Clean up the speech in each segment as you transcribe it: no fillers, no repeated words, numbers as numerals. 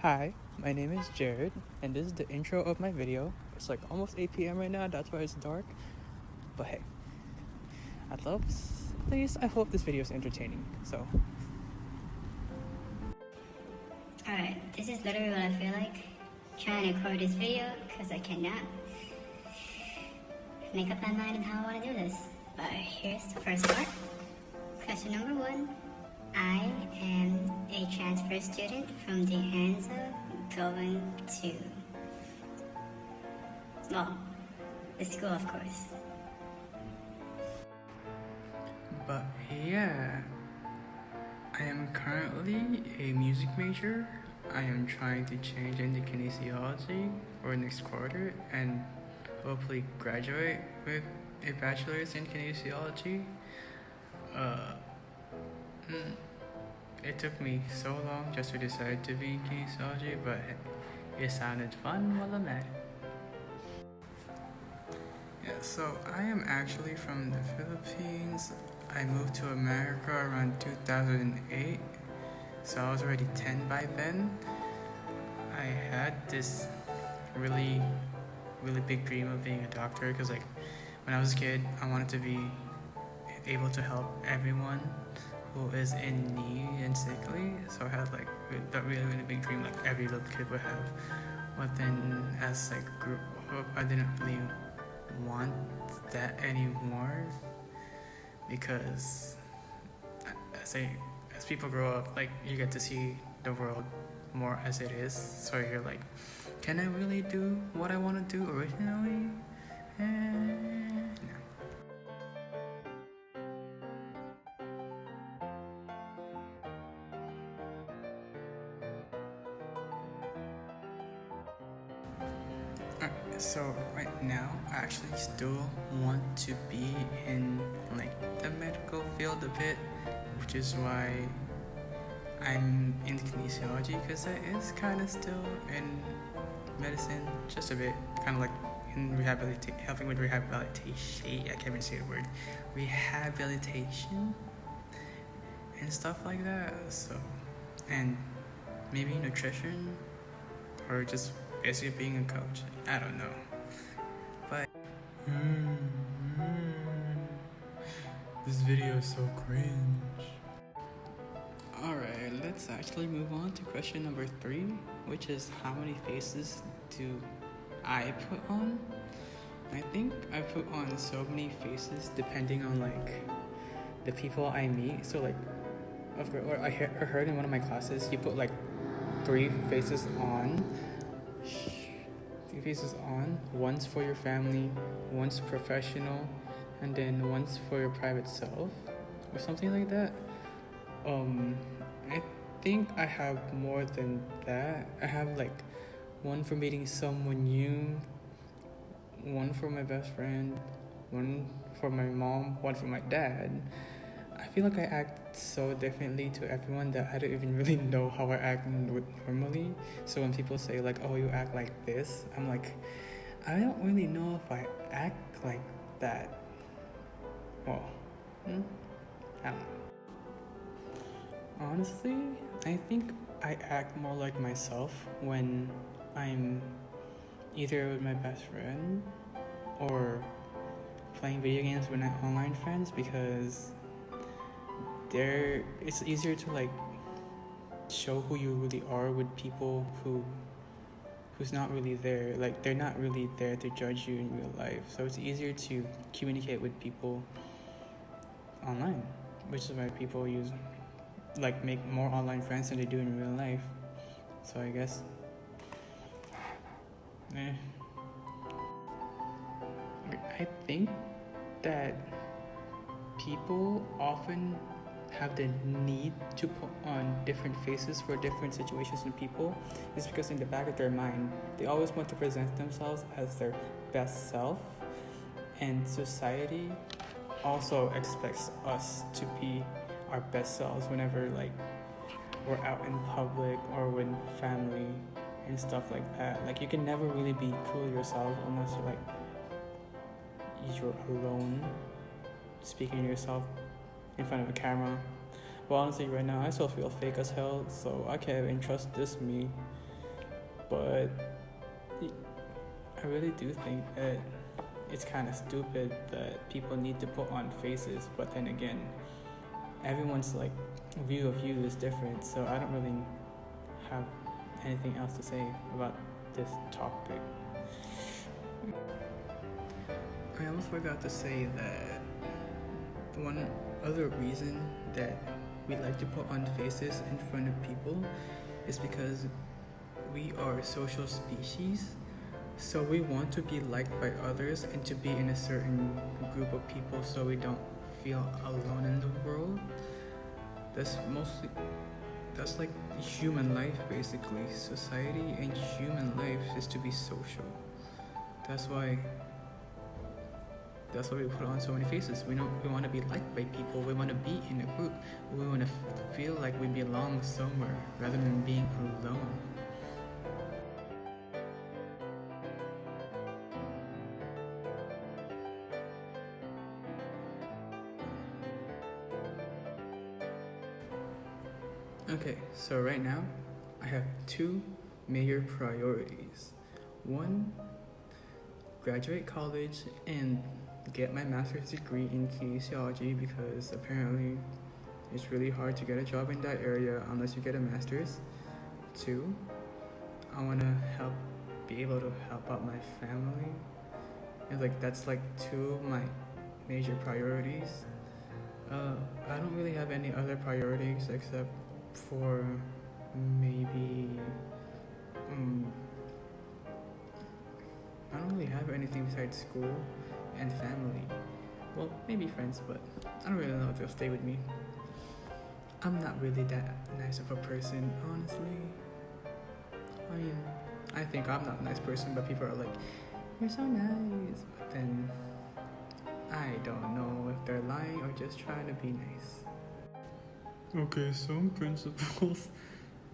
Hi, my name is Jared, and this is the intro of my video. It's like almost 8 p.m. right now, that's why it's dark. But hey, at least I hope this video is entertaining. So, Alright, this is literally what I feel like trying to record this video because I cannot make up my mind on how I want to do this. But here's the first part. Question number 1. I am a transfer student from De Anza going to, well, the school, of course. but yeah, I am currently a music major. I am trying to change into kinesiology for next quarter and hopefully graduate with a bachelor's in kinesiology. It took me so long just to decide to be in kinesiology, but it sounded fun while I'm at it. Yeah, so I am actually from the Philippines. I moved to America around 2008, so I was already 10 by then. I had this really big dream of being a doctor because like when I was a kid I wanted to be able to help everyone who is in need and sickly, so I had like that really big dream like every little kid would have. But then as I grew up I didn't really want that anymore because as people grow up, like you get to see the world more as it is, so you're like, can I really do what I want to do originally? No. So right now I actually still want to be in like the medical field a bit, which is why I'm in kinesiology, because I is kind of still in medicine just a bit, kind of like in helping with rehabilitation. I can't even say the word, rehabilitation and stuff like that. So, and maybe nutrition or just basically being a coach. I don't know, but this video is so cringe. Alright, let's actually move on to question number 3, which is how many faces do I put on? I think I put on so many faces depending on like the people I meet. So like, I heard in one of my classes you put like 3 faces on. 3 faces on. Once for your family, once professional, and then once for your private self, or something like that. I think I have more than that. I have like one for meeting someone new, one for my best friend, one for my mom, one for my dad. I feel like I act so differently to everyone that I don't even really know how I act normally. So when people say like, oh, you act like this, I'm like, I don't really know if I act like that. Well, I don't know. Honestly, I think I act more like myself when I'm either with my best friend or playing video games with my online friends, because it's easier to like show who you really are with people who's not really there. Like they're not really there to judge you in real life, so it's easier to communicate with people online, which is why people make more online friends than they do in real life. So I guess I think that people often have the need to put on different faces for different situations and people is because in the back of their mind they always want to present themselves as their best self, and society also expects us to be our best selves whenever like we're out in public or with family and stuff like that. Like you can never really be truly yourself unless you're alone speaking to yourself in front of a camera. But honestly right now I still feel fake as hell, so I can't even trust this me. but I really do think that it's kind of stupid that people need to put on faces, but then again, everyone's like view of you is different, so I don't really have anything else to say about this topic. I almost forgot to say that one other reason that we like to put on faces in front of people is because we are a social species, so we want to be liked by others and to be in a certain group of people so we don't feel alone in the world. That's like human life basically. Society and human life is to be social. That's why we put on so many faces. We want to be liked by people. We want to be in a group. We want to feel like we belong somewhere rather than being alone. Okay, so right now I have two major priorities. One, graduate college and get my master's degree in kinesiology, because apparently it's really hard to get a job in that area unless you get a master's. Two, I want to be able to help out my family. And that's like two of my major priorities. I don't really have any other priorities except for maybe I don't really have anything besides school and family. Well, maybe friends, but I don't really know if they'll stay with me. I'm not really that nice of a person, honestly. I mean, I think I'm not a nice person, but people are like, you're so nice. But then I don't know if they're lying or just trying to be nice. Okay, some principles.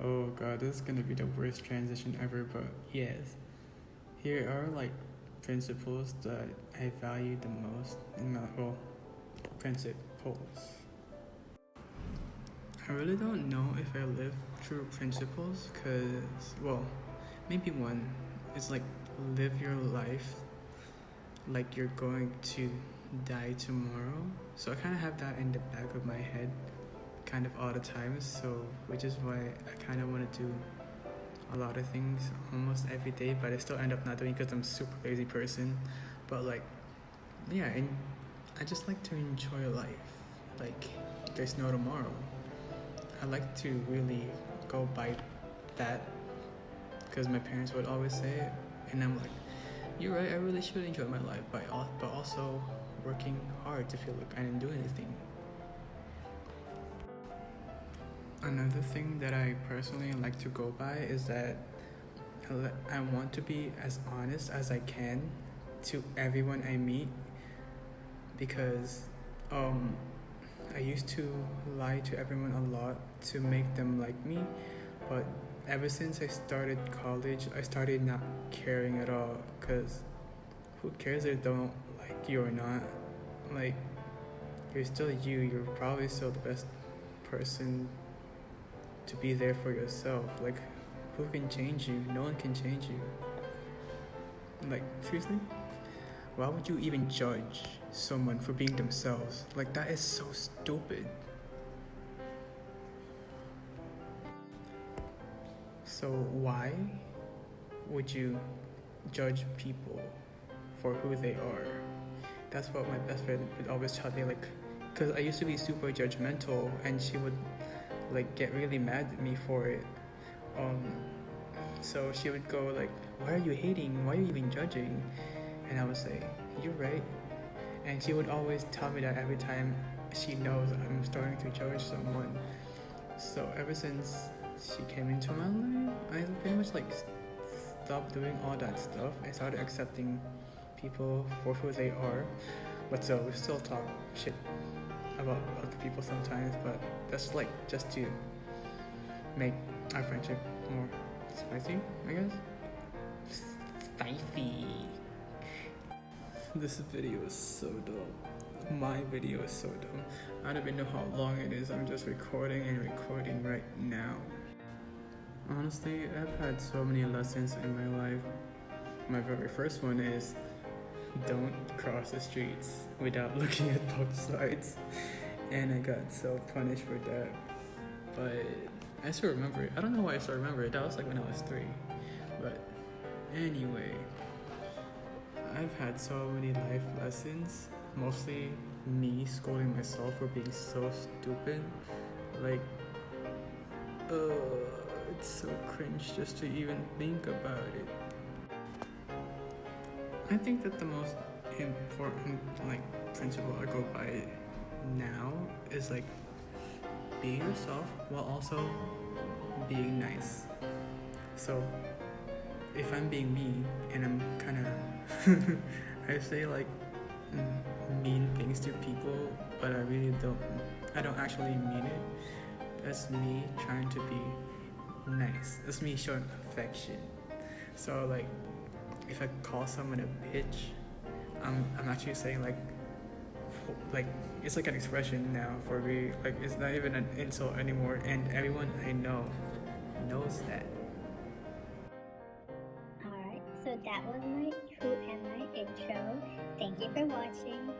Oh god, this is gonna be the worst transition ever, but yes. Here are principles that I value the most in my principles. I really don't know if I live true principles, cause maybe one is live your life like you're going to die tomorrow. So I kind of have that in the back of my head kind of all the time, so which is why I kind of want to do a lot of things almost every day, but I still end up not doing because I'm a super lazy person. But and I just like to enjoy life. There's no tomorrow. I like to really go by that because my parents would always say it, and I'm like, you're right, I really should enjoy my life, but also working hard to feel like I didn't do anything. Another thing that I personally like to go by is that I want to be as honest as I can to everyone I meet, because I used to lie to everyone a lot to make them like me, but ever since I started college, I started not caring at all, because who cares if they don't like you or not? You're still you, you're probably still the best person to be there for yourself. Who can change you? No one can change you. Seriously? Why would you even judge someone for being themselves? That is so stupid. So why would you judge people for who they are? That's what my best friend would always tell me, because I used to be super judgmental, and she would get really mad at me for it. So she would go why are you hating? Why are you even judging? And I would say, you're right. And she would always tell me that every time she knows I'm starting to judge someone. So ever since she came into my life, I pretty much stopped doing all that stuff. I started accepting people for who they are. But so we still talk shit about other people sometimes, but that's just to make our friendship more spicy, I guess. Spicy. This video is so dumb. My video is so dumb. I don't even know how long it is. I'm just recording right now. Honestly, I've had so many lessons in my life. My very first one is don't cross the streets without looking at both sides. And I got so punished for that. But I still remember it. I don't know why I still remember it. That was like when I was 3. But anyway, I've had so many life lessons. Mostly me scolding myself for being so stupid. Like, it's so cringe just to even think about it. I think that the most important like principle I go by now is like being yourself while also being nice. So if I'm being me and I'm kind of I say like mean things to people, but I don't actually mean it. That's me trying to be nice. That's me showing affection. So like if I call someone a bitch, I'm actually saying like it's like an expression now for me. Like it's not even an insult anymore, and everyone I know knows that. Alright, so that was my Who Am I intro. Thank you for watching.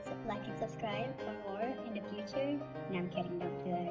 So like and subscribe for more in the future. No, I'm kidding, don't do that.